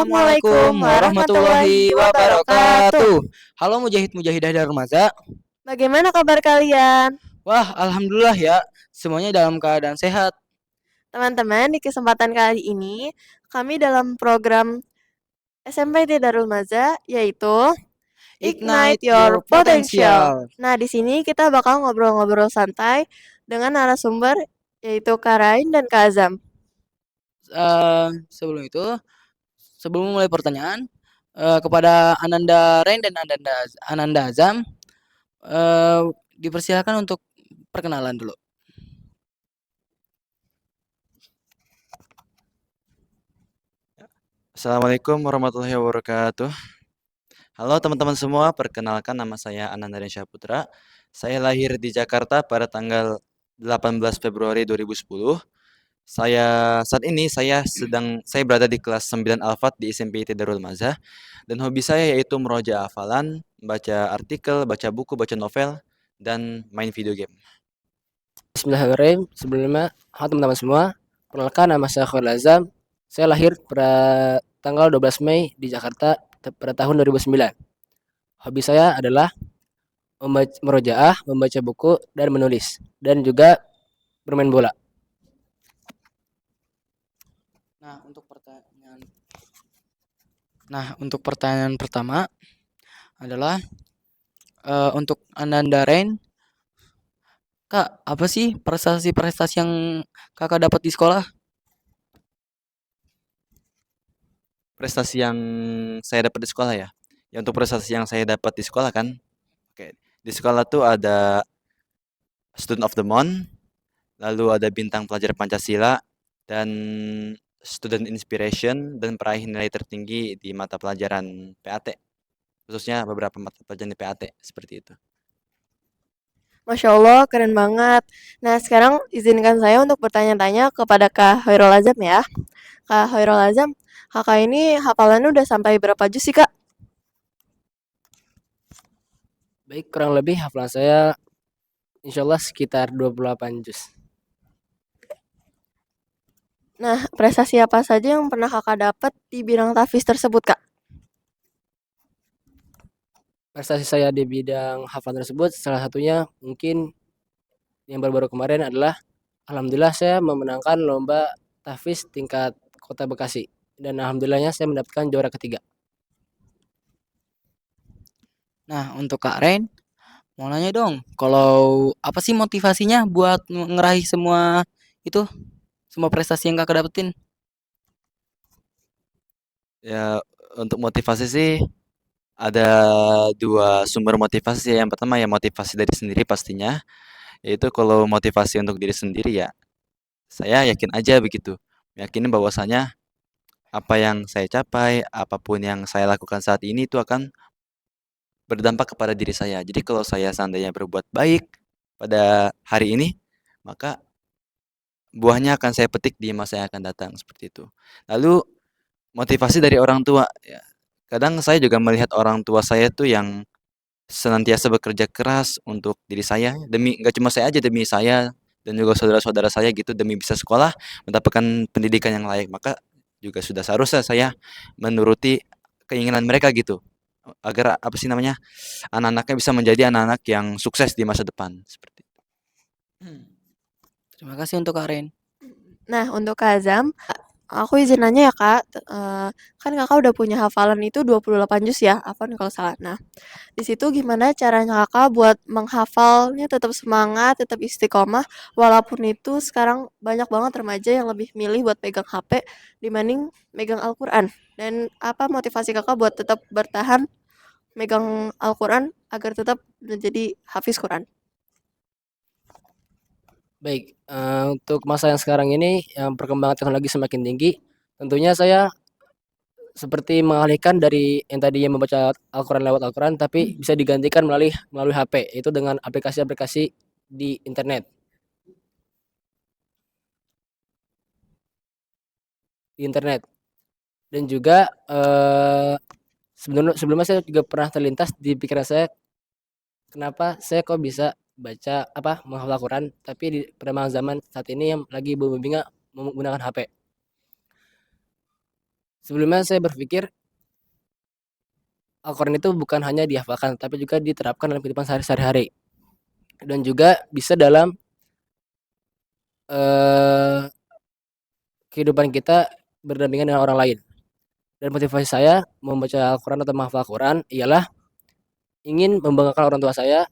Assalamualaikum warahmatullahi wabarakatuh. Halo mujahid-mujahidah Darul Maza. Bagaimana kabar kalian? Wah, alhamdulillah ya, semuanya dalam keadaan sehat. Teman-teman, di kesempatan kali ini kami dalam program SMPT Darul Maza yaitu Ignite Ignite Your your Potential. potential. Nah, di sini kita bakal ngobrol-ngobrol santai dengan narasumber yaitu Karain dan Kazam. Sebelum itu, sebelum mulai pertanyaan, kepada Ananda Rain dan Ananda Azam, eh, dipersilakan untuk perkenalan dulu. Assalamualaikum warahmatullahi wabarakatuh. Halo teman-teman semua, perkenalkan nama saya Ananda Rensya Putra. Saya lahir di Jakarta pada tanggal 18 Februari 2010. Saat ini saya berada di kelas 9 Alfat di SMPT Darul Maza, dan hobi saya yaitu meroja hafalan, baca artikel, baca buku, baca novel, dan main video game. Bismillahirrahmanirrahim. Sebelumnya, halo teman-teman semua. Perkenalkan, nama saya Khairul Azam. Saya lahir pada tanggal 12 Mei di Jakarta pada tahun 2009. Hobi saya adalah merojaah, membaca buku, dan menulis, dan juga bermain bola. Untuk pertanyaan pertama adalah untuk Ananda Rain, Kak, apa sih prestasi-prestasi yang Kakak dapat di sekolah? Prestasi yang saya dapat di sekolah ya. Ya, untuk prestasi yang saya dapat di sekolah kan, di sekolah tuh ada Student of the Month, lalu ada bintang pelajar Pancasila, dan Student Inspiration, dan peraih nilai tertinggi di mata pelajaran PAT, khususnya beberapa mata pelajaran di PAT, seperti itu. Masya Allah, keren banget. Nah, sekarang izinkan saya untuk bertanya-tanya kepada Kak Khairul Azam ya. Kak Khairul Azam, kakak ini hafalannya udah sampai berapa juz sih, Kak? Baik, kurang lebih hafalan saya insya Allah sekitar 28 juz. Nah, prestasi apa saja yang pernah kakak dapat di bidang tahfiz tersebut, Kak? Prestasi saya di bidang hafalan tersebut salah satunya mungkin yang baru-baru kemarin adalah alhamdulillah saya memenangkan lomba tahfiz tingkat Kota Bekasi, dan alhamdulillahnya saya mendapatkan juara ketiga. Nah, untuk Kak Rain, mau nanya dong, kalau apa sih motivasinya buat ngeraih semua itu, semua prestasi yang Kakak dapetin? Ya, untuk motivasi sih ada dua sumber motivasi. Yang pertama ya motivasi dari sendiri pastinya, yaitu kalau motivasi untuk diri sendiri ya saya yakin aja begitu, yakinin bahwasanya apa yang saya capai, apapun yang saya lakukan saat ini itu akan berdampak kepada diri saya. Jadi kalau saya seandainya berbuat baik pada hari ini, maka buahnya akan saya petik di masa yang akan datang, seperti itu. Lalu motivasi dari orang tua ya. Kadang saya juga melihat orang tua saya tuh yang senantiasa bekerja keras untuk diri saya, demi nggak cuma saya aja, demi saya dan juga saudara-saudara saya gitu, demi bisa sekolah, mendapatkan pendidikan yang layak. Maka juga sudah seharusnya saya menuruti keinginan mereka gitu. Agar apa sih namanya? Anak-anaknya bisa menjadi anak-anak yang sukses di masa depan, seperti itu. Terima kasih untuk Kak Rain. Nah, untuk Kak Azam, aku izin nanya ya, Kak. Kan Kakak udah punya hafalan itu 28 juz ya, afwan kalau salah. Nah, di situ gimana caranya Kakak buat menghafalnya tetap semangat, tetap istiqomah, walaupun itu sekarang banyak banget remaja yang lebih milih buat pegang HP dibanding megang Al-Quran. Dan apa motivasi Kakak buat tetap bertahan megang Al-Quran agar tetap menjadi hafiz Quran? Baik, untuk masa yang sekarang ini yang perkembangan teknologi semakin tinggi, tentunya saya seperti mengalihkan dari yang tadinya membaca Al-Quran lewat Al-Quran, tapi bisa digantikan melalui HP, itu dengan aplikasi-aplikasi di internet. Dan juga sebelumnya saya juga pernah terlintas di pikiran saya, kenapa saya kok bisa menghafal Al-Quran, tapi di perkembangan zaman saat ini yang lagi booming menggunakan HP. Sebelumnya saya berpikir Al-Quran itu bukan hanya dihafalkan, tapi juga diterapkan dalam kehidupan sehari-hari dan juga bisa dalam eh, kehidupan kita berdampingan dengan orang lain. Dan motivasi saya membaca Al-Quran atau menghafal Al-Quran ialah ingin membanggakan orang tua saya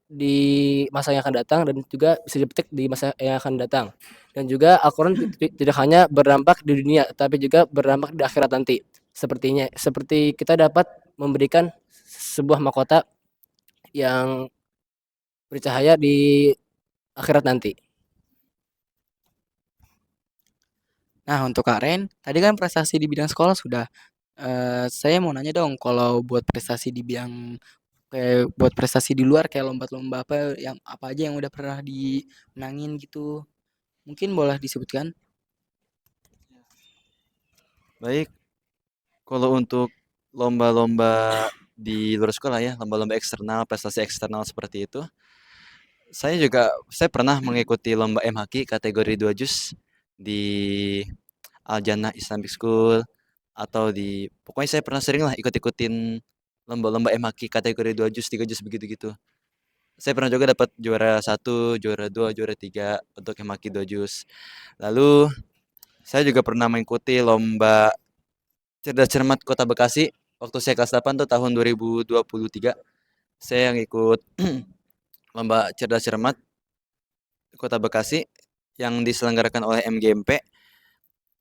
di masa yang akan datang dan juga bisa dipetik di masa yang akan datang. Dan juga Al-Quran tidak hanya berdampak di dunia, tapi juga berdampak di akhirat nanti. Seperti kita dapat memberikan sebuah mahkota yang bercahaya di akhirat nanti. Nah, untuk Kak Ren, tadi kan prestasi di bidang sekolah sudah. Saya mau nanya dong, kalau buat prestasi di bidang kayak buat prestasi di luar kayak lomba-lomba apa aja yang udah pernah dimenangin gitu. Mungkin boleh disebutkan? Baik, kalau untuk lomba-lomba di luar sekolah ya, lomba-lomba eksternal, prestasi eksternal seperti itu, saya pernah mengikuti lomba MHQ kategori 2 juz di Al-Jannah Islamic School atau pokoknya saya pernah sering lah ikut-ikutin lomba-lomba MHQ kategori 2 juz, 3 juz begitu-gitu. Saya pernah juga dapat juara 1, juara 2, juara 3 untuk MHQ 2 juz. Lalu saya juga pernah mengikuti lomba Cerdas Cermat Kota Bekasi waktu saya kelas 8 tuh tahun 2023. Saya yang ikut lomba Cerdas Cermat Kota Bekasi yang diselenggarakan oleh MGMP.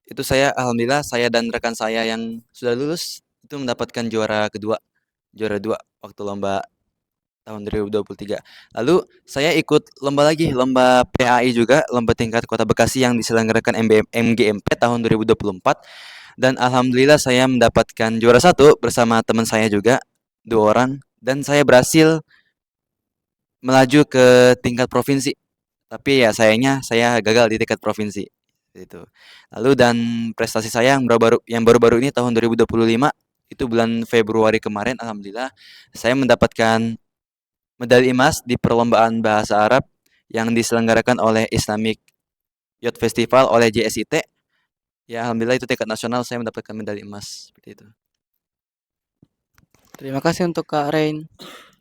Itu alhamdulillah saya dan rekan saya yang sudah lulus itu mendapatkan juara 2 waktu lomba tahun 2023. Lalu saya ikut lomba lagi, lomba PAI juga, lomba tingkat Kota Bekasi yang diselenggarakan MGMP tahun 2024 dan alhamdulillah saya mendapatkan juara 1 bersama teman saya juga, 2 orang, dan saya berhasil melaju ke tingkat provinsi. Tapi ya sayangnya saya gagal di tingkat provinsi. Itu. Lalu dan prestasi saya yang baru-baru ini tahun 2025 itu bulan Februari kemarin alhamdulillah saya mendapatkan medali emas di perlombaan bahasa Arab yang diselenggarakan oleh Islamic Youth Festival oleh JSIT. Ya alhamdulillah itu tingkat nasional saya mendapatkan medali emas seperti itu. Terima kasih untuk Kak Ren.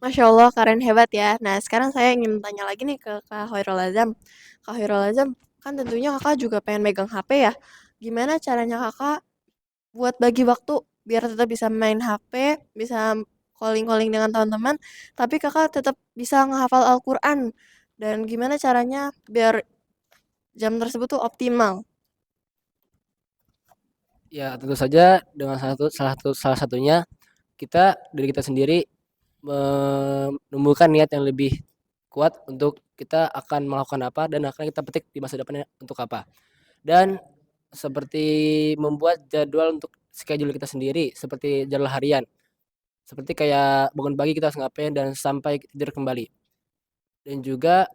Masya Allah, Karen hebat ya. Nah, sekarang saya ingin tanya lagi nih ke Kak Khairul Azam. Kak Khairul Azam, kan tentunya kakak juga pengen megang HP ya. Gimana caranya kakak buat bagi waktu biar tetap bisa main HP, bisa calling-calling dengan teman-teman, tapi kakak tetap bisa menghafal Al-Quran. Dan gimana caranya biar jam tersebut tuh optimal? Ya tentu saja dengan salah satunya dari kita sendiri menumbuhkan niat yang lebih kuat untuk kita akan melakukan apa dan akan kita petik di masa depannya untuk apa. Dan seperti membuat jadwal untuk schedule kita sendiri, seperti jadwal harian. Seperti kayak bangun pagi kita harus ngapain dan sampai tidur kembali. Dan juga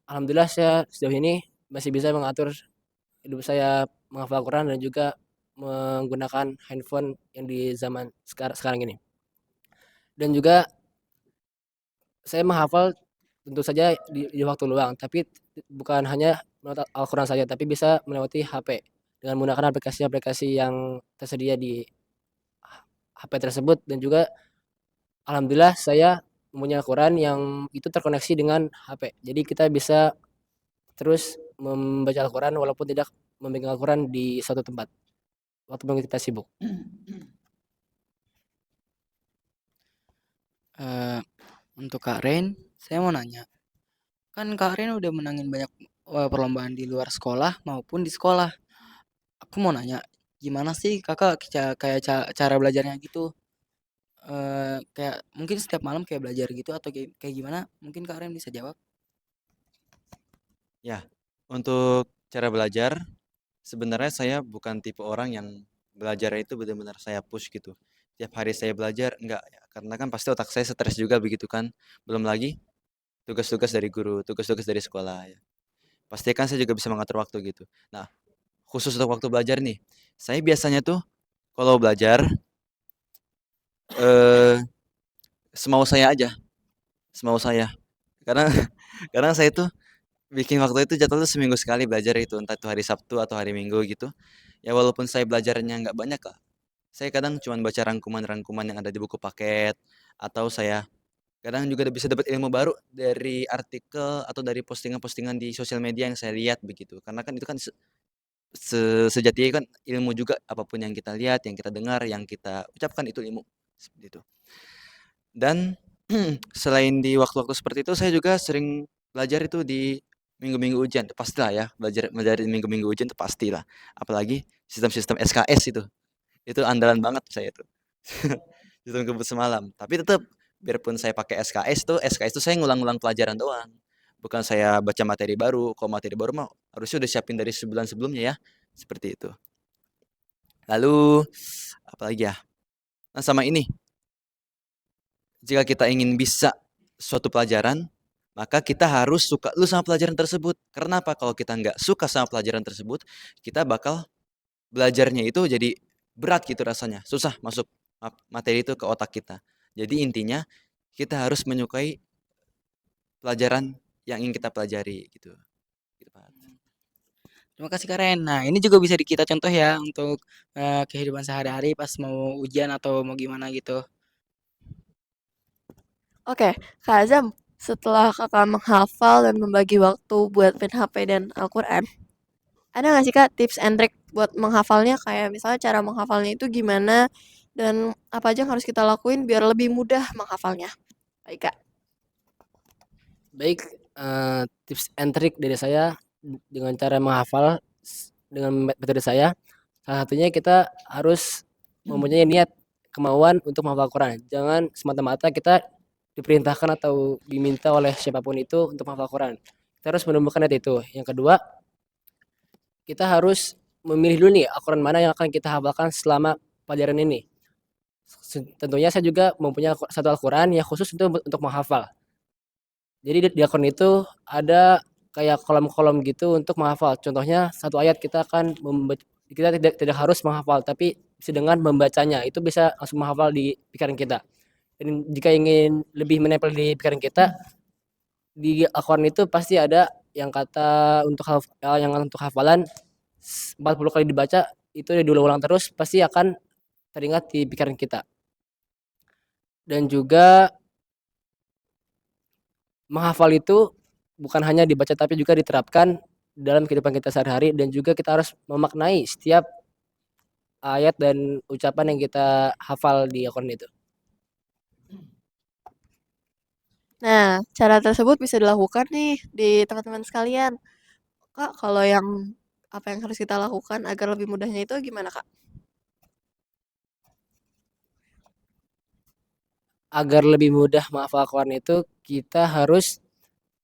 alhamdulillah saya sejauh ini masih bisa mengatur hidup saya menghafal Al-Quran dan juga menggunakan handphone yang di zaman sekarang ini. Dan juga saya menghafal tentu saja di waktu luang, tapi bukan hanya menurut Al-Quran saja, tapi bisa melewati HP dengan menggunakan aplikasi-aplikasi yang tersedia di HP tersebut dan juga alhamdulillah saya mempunyai Al-Quran yang itu terkoneksi dengan HP. Jadi kita bisa terus membaca Al-Quran walaupun tidak memegang Al-Quran di suatu tempat waktu kita sibuk. Untuk Kak Ren, saya mau nanya. Kan Kak Ren udah menangin banyak perlombaan di luar sekolah maupun di sekolah. Aku mau nanya, gimana sih kakak kayak cara belajarnya gitu? Kayak mungkin setiap malam kayak belajar gitu atau kayak gimana? Mungkin Kak Ren bisa jawab. Ya, untuk cara belajar sebenarnya saya bukan tipe orang yang belajar itu benar-benar saya push gitu. Tiap hari saya belajar enggak ya, karena kan pasti otak saya stres juga begitu kan. Belum lagi tugas-tugas dari guru, tugas-tugas dari sekolah ya. Pastikan saya juga bisa mengatur waktu gitu. Nah, khusus untuk waktu belajar nih, saya biasanya tuh kalau belajar eh semau saya aja, semau saya. Karena karena saya tuh bikin waktu itu jadwal tuh seminggu sekali belajar itu, entah itu hari Sabtu atau hari Minggu gitu. Ya walaupun saya belajarnya nggak banyak lah, saya kadang cuman baca rangkuman-rangkuman yang ada di buku paket, atau saya kadang juga bisa dapat ilmu baru dari artikel atau dari postingan-postingan di sosial media yang saya lihat begitu. Karena kan itu kan sejatinya kan ilmu juga, apapun yang kita lihat, yang kita dengar, yang kita ucapkan itu ilmu, seperti itu. Dan selain di waktu-waktu seperti itu, saya juga sering belajar itu di minggu-minggu ujian, itu pastilah ya, belajar di minggu-minggu ujian itu pastilah. Apalagi sistem-sistem SKS itu andalan banget saya itu. Sistem kebut semalam. Tapi tetap, biarpun saya pakai SKS tuh saya ngulang-ngulang pelajaran doang. Bukan saya baca materi baru. Kalau materi baru mah harusnya udah siapin dari sebulan sebelumnya ya. Seperti itu. Lalu, apalagi ya? Nah, sama ini. Jika kita ingin bisa suatu pelajaran, maka kita harus suka dulu sama pelajaran tersebut. Karena apa? Kalau kita nggak suka sama pelajaran tersebut, kita bakal belajarnya itu jadi berat gitu rasanya. Susah masuk materi itu ke otak kita. Jadi intinya kita harus menyukai pelajaran yang ingin kita pelajari gitu. Gitu, Pak. Terima kasih Karen. Nah, ini juga bisa kita contoh ya untuk kehidupan sehari-hari pas mau ujian atau mau gimana gitu. Oke, Kak Azam, setelah Kakak menghafal dan membagi waktu buat main HP dan Al-Quran, ada nggak sih Kak tips and trick buat menghafalnya? Kayak misalnya cara menghafalnya itu gimana dan apa aja yang harus kita lakuin biar lebih mudah menghafalnya? Baik Kak. Baik, tips and trick dari saya dengan cara menghafal dengan metode saya, salah satunya kita harus mempunyai niat, kemauan untuk menghafal Quran. Jangan semata-mata kita diperintahkan atau diminta oleh siapapun itu untuk menghafal Quran. Kita harus menemukan niat itu. Yang kedua, kita harus memilih dulu nih Al-Quran mana yang akan kita hafalkan selama pelajaran ini. Tentunya saya juga mempunyai satu Al-Quran yang khusus untuk menghafal. Jadi di akun itu ada kayak kolom-kolom gitu untuk menghafal. Contohnya satu ayat kita kita tidak harus menghafal, tapi bisa dengan membacanya itu bisa langsung menghafal di pikiran kita. Dan jika ingin lebih menempel di pikiran kita, di akun itu pasti ada yang kata yang untuk hafalan 40 kali dibaca itu diulang-ulang terus pasti akan teringat di pikiran kita. Dan juga menghafal itu bukan hanya dibaca tapi juga diterapkan dalam kehidupan kita sehari-hari dan juga kita harus memaknai setiap ayat dan ucapan yang kita hafal di akun itu. Nah, cara tersebut bisa dilakukan nih di teman-teman sekalian. Kak, kalau yang apa yang harus kita lakukan agar lebih mudahnya itu gimana Kak? Agar lebih mudah menghafal Quran itu kita harus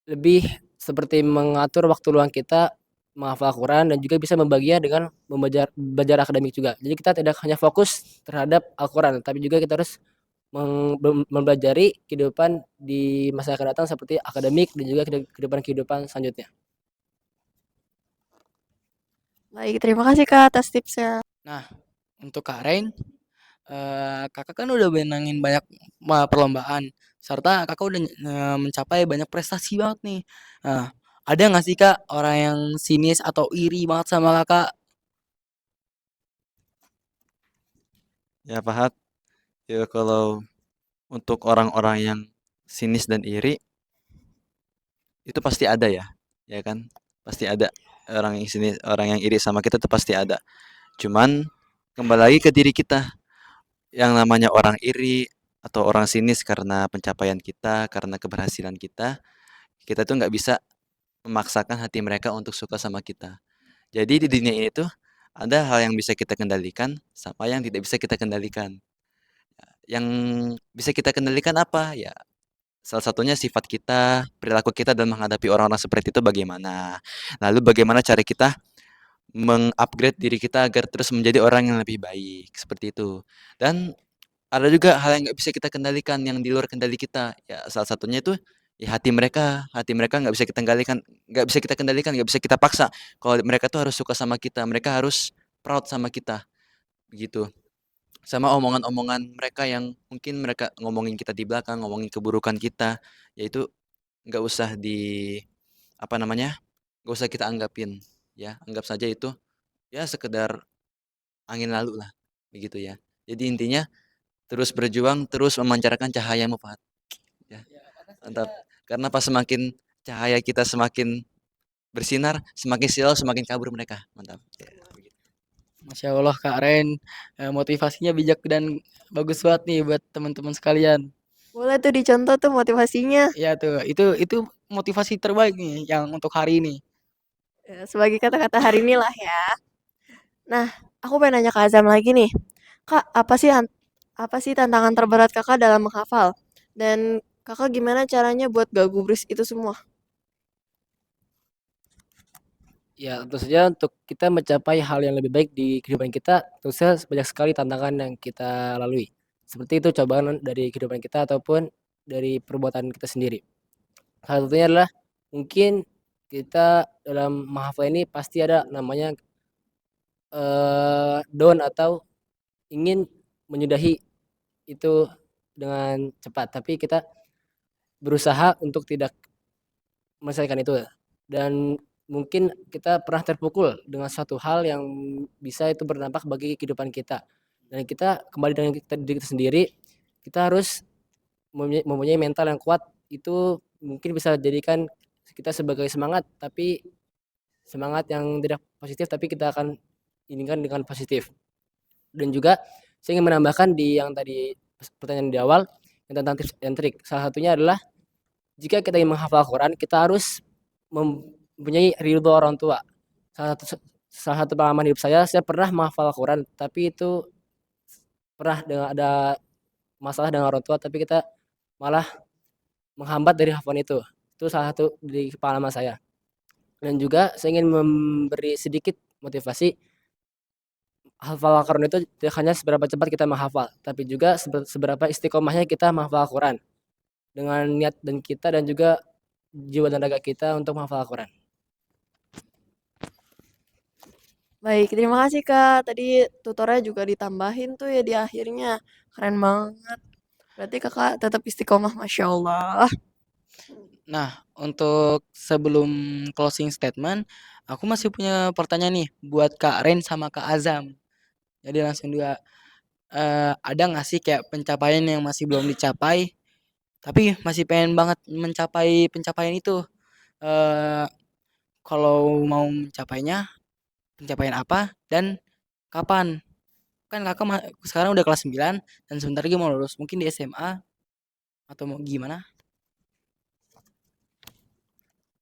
lebih seperti mengatur waktu luang kita menghafal Quran dan juga bisa membaginya dengan belajar akademik juga. Jadi kita tidak hanya fokus terhadap Al-Quran, tapi juga kita harus mempelajari kehidupan di masa yang akan datang seperti akademik dan juga kehidupan selanjutnya. Baik, terima kasih Kak atas tipsnya. Nah, untuk Karen, kakak kan udah menangin banyak perlombaan, serta kakak udah mencapai banyak prestasi banget nih. Nah, ada nggak sih kak orang yang sinis atau iri banget sama kakak? Ya Pak, ya kalau untuk orang-orang yang sinis dan iri itu pasti ada ya kan? Pasti ada orang yang sinis, orang yang iri sama kita tuh pasti ada. Cuman kembali lagi ke diri kita. Yang namanya orang iri atau orang sinis karena pencapaian kita, karena keberhasilan kita tuh nggak bisa memaksakan hati mereka untuk suka sama kita. Jadi di dunia ini tuh ada hal yang bisa kita kendalikan sama yang tidak bisa kita kendalikan. Yang bisa kita kendalikan apa? Ya, salah satunya sifat kita, perilaku kita dalam menghadapi orang-orang seperti itu bagaimana. Lalu bagaimana cara kita mengupgrade diri kita agar terus menjadi orang yang lebih baik, seperti itu. Dan ada juga hal yang nggak bisa kita kendalikan, yang di luar kendali kita. Ya salah satunya itu, ya hati mereka nggak bisa kita kendalikan nggak bisa kita paksa. Kalau mereka tuh harus suka sama kita, mereka harus proud sama kita, begitu. Sama omongan-omongan mereka yang mungkin mereka ngomongin kita di belakang, ngomongin keburukan kita, yaitu nggak usah apa namanya, nggak usah kita anggapin, ya. Anggap saja itu, ya sekedar angin lalu lah, begitu ya. Jadi intinya terus berjuang, terus memancarkan cahayamu, Fat. Ya, mantap. Karena pas semakin cahaya kita semakin bersinar, semakin silau, semakin kabur mereka. Mantap. Ya, begitu. Masya Allah Kak Ren, motivasinya bijak dan bagus banget nih buat teman-teman sekalian. Boleh tuh dicontoh tuh motivasinya. Ya tuh, itu motivasi terbaik nih yang untuk hari ini. Ya, sebagai kata-kata hari ini lah ya. Nah, aku pengen nanya Kak Azam lagi nih. Kak, apa sih tantangan terberat Kakak dalam menghafal? Dan Kakak gimana caranya buat gak gubris itu semua? Ya, tentu saja untuk kita mencapai hal yang lebih baik di kehidupan kita, tentu saja banyak sekali tantangan yang kita lalui. Seperti itu cobaan dari kehidupan kita ataupun dari perbuatan kita sendiri. Salah satunya adalah mungkin kita dalam menghafal ini pasti ada namanya down atau ingin menyudahi itu dengan cepat, tapi kita berusaha untuk tidak menyelesaikan itu. Dan mungkin kita pernah terpukul dengan suatu hal yang bisa itu berdampak bagi kehidupan kita. Dan kita kembali dengan diri kita sendiri, kita harus mempunyai mental yang kuat. Itu mungkin bisa jadikan kita sebagai semangat, tapi semangat yang tidak positif, tapi kita akan inginkan dengan positif. Dan juga saya ingin menambahkan di yang tadi pertanyaan di awal yang tentang tips and trik. Salah satunya adalah jika kita ingin menghafal Quran, kita harus mempunyai ridho orang tua. Salah satu pengalaman hidup saya pernah menghafal Quran, tapi itu pernah dengan ada masalah dengan orang tua, tapi kita malah menghambat dari hafalan itu. Itu salah satu dari pengalaman saya. Dan juga saya ingin memberi sedikit motivasi, hafal Al-Quran itu tidak hanya seberapa cepat kita menghafal, tapi juga seberapa istiqomahnya kita menghafal Al-Quran dengan niat dan kita dan juga jiwa dan raga kita untuk menghafal Al-Quran. Baik, terima kasih Kak. Tadi tutornya juga ditambahin tuh ya di akhirnya. Keren banget. Berarti Kakak tetap istiqomah, Masya Allah. Nah, untuk sebelum closing statement, aku masih punya pertanyaan nih buat Kak Ren sama Kak Azam. Jadi langsung juga, ada nggak sih kayak pencapaian yang masih belum dicapai, tapi masih pengen banget mencapai pencapaian itu? Eee, Kalau mau mencapainya, pencapaian apa dan kapan? Kan Kakak sekarang udah kelas 9 dan sebentar lagi mau lulus, mungkin di SMA atau mau gimana?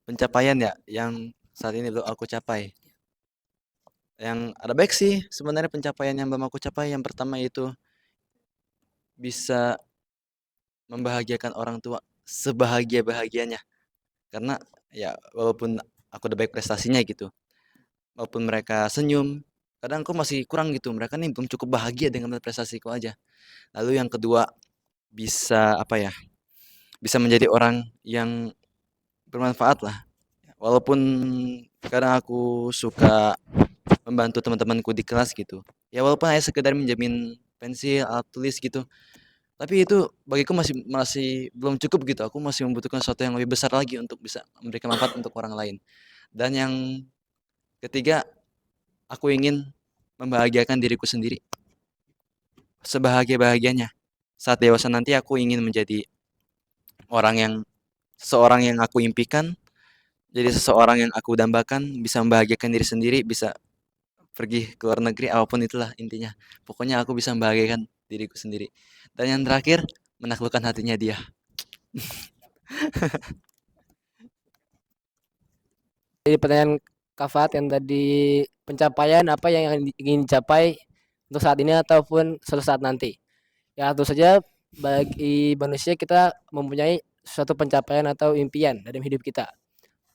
Pencapaian ya yang saat ini belum aku capai. Yang ada baik sih sebenarnya pencapaian yang belum aku capai. Yang pertama itu bisa membahagiakan orang tua sebahagia-bahagianya. Karena ya walaupun aku udah baik prestasinya gitu, walaupun mereka senyum, kadang aku masih kurang gitu. Mereka nih belum cukup bahagia dengan prestasiku aja. Lalu yang kedua, bisa apa ya? Bisa menjadi orang yang bermanfaat lah. Walaupun kadang aku suka membantu teman-temanku di kelas gitu. Ya walaupun hanya sekedar minjemin pensil, alat tulis gitu. Tapi itu bagiku masih masih belum cukup gitu. Aku masih membutuhkan sesuatu yang lebih besar lagi untuk bisa memberikan manfaat untuk orang lain. Dan yang ketiga, aku ingin membahagiakan diriku sendiri. Sebahagia-bahagianya. Saat dewasa nanti aku ingin menjadi orang yang seseorang yang aku impikan, jadi seseorang yang aku dambakan, bisa membahagiakan diri sendiri, bisa pergi ke luar negeri, apapun itulah intinya. Pokoknya aku bisa membahagiakan diriku sendiri. Dan yang terakhir, menaklukkan hatinya dia. Jadi pertanyaan Kafat yang tadi, pencapaian apa yang ingin dicapai untuk saat ini ataupun suatu saat nanti. Ya tentu saja bagi manusia kita mempunyai suatu pencapaian atau impian dalam hidup kita.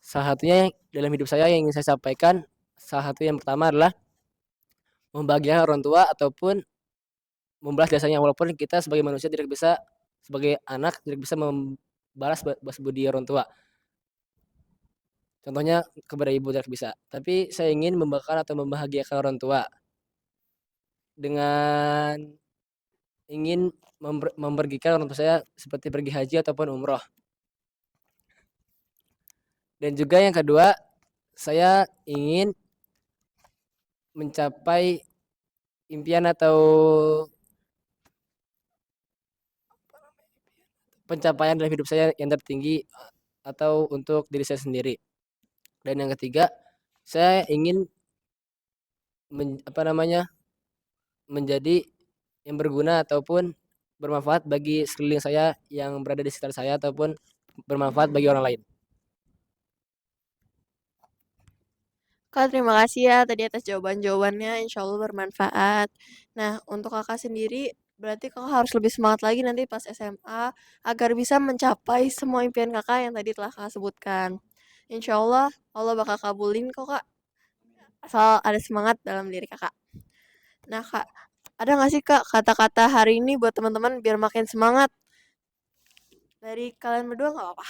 Salah satunya dalam hidup saya yang ingin saya sampaikan, salah satu yang pertama adalah membahagiakan orang tua ataupun membalas jasanya, walaupun kita sebagai manusia tidak bisa, sebagai anak tidak bisa membalas budi orang tua. Contohnya kepada ibu tidak bisa, tapi saya ingin membanggakan atau membahagiakan orang tua dengan ingin mempergikan orang tua saya seperti pergi haji ataupun umroh. Dan juga yang kedua, saya ingin mencapai impian atau pencapaian dalam hidup saya yang tertinggi atau untuk diri saya sendiri. Dan yang ketiga, saya ingin menjadi yang berguna ataupun bermanfaat bagi sekeliling saya yang berada di sekitar saya ataupun bermanfaat bagi orang lain. Kak, terima kasih ya tadi atas jawaban-jawabannya, insya Allah bermanfaat. Nah, untuk Kakak sendiri, berarti Kakak harus lebih semangat lagi nanti pas SMA agar bisa mencapai semua impian Kakak yang tadi telah Kakak sebutkan. Insya Allah, Allah bakal kabulin kok Kak, asal ada semangat dalam diri Kakak. Nah Kak, ada nggak sih Kak kata-kata hari ini buat teman-teman biar makin semangat? Dari kalian berdua nggak apa-apa?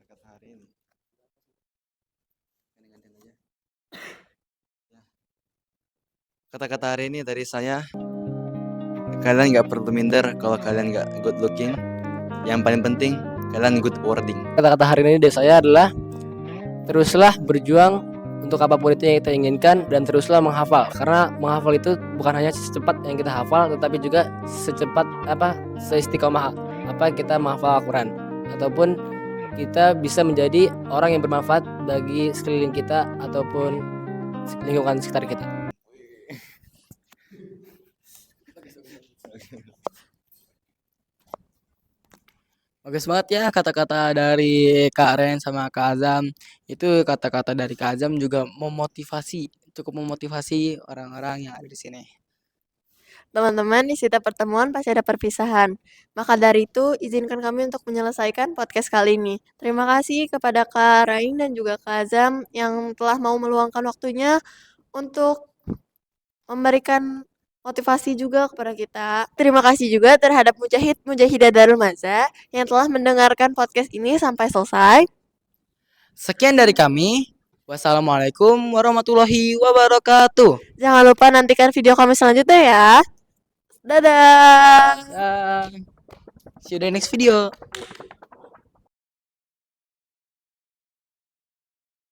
Kata-kata hari ini. Kata-kata hari ini dari saya, kalian nggak perlu minder kalau kalian nggak good looking. Yang paling penting, kalian good wording. Kata-kata hari ini dari saya adalah teruslah berjuang untuk apapun itu yang kita inginkan dan teruslah menghafal, karena menghafal itu bukan hanya secepat yang kita hafal tetapi juga seistiqomah kita menghafal Al-Quran, ataupun kita bisa menjadi orang yang bermanfaat bagi sekeliling kita ataupun lingkungan sekitar kita. Bagus banget ya kata-kata dari Kak Ren sama Kak Azam. Itu kata-kata dari Kak Azam juga cukup memotivasi orang-orang yang ada di sini. Teman-teman, di setiap pertemuan pasti ada perpisahan. Maka dari itu, izinkan kami untuk menyelesaikan podcast kali ini. Terima kasih kepada Kak Raing dan juga Kak Azam yang telah mau meluangkan waktunya untuk memberikan motivasi juga kepada kita. Terima kasih juga terhadap Mujahidah Darul Maza yang telah mendengarkan podcast ini sampai selesai. Sekian dari kami. Wassalamualaikum warahmatullahi wabarakatuh. Jangan lupa nantikan video kami selanjutnya ya. Dadah. See you in the next video.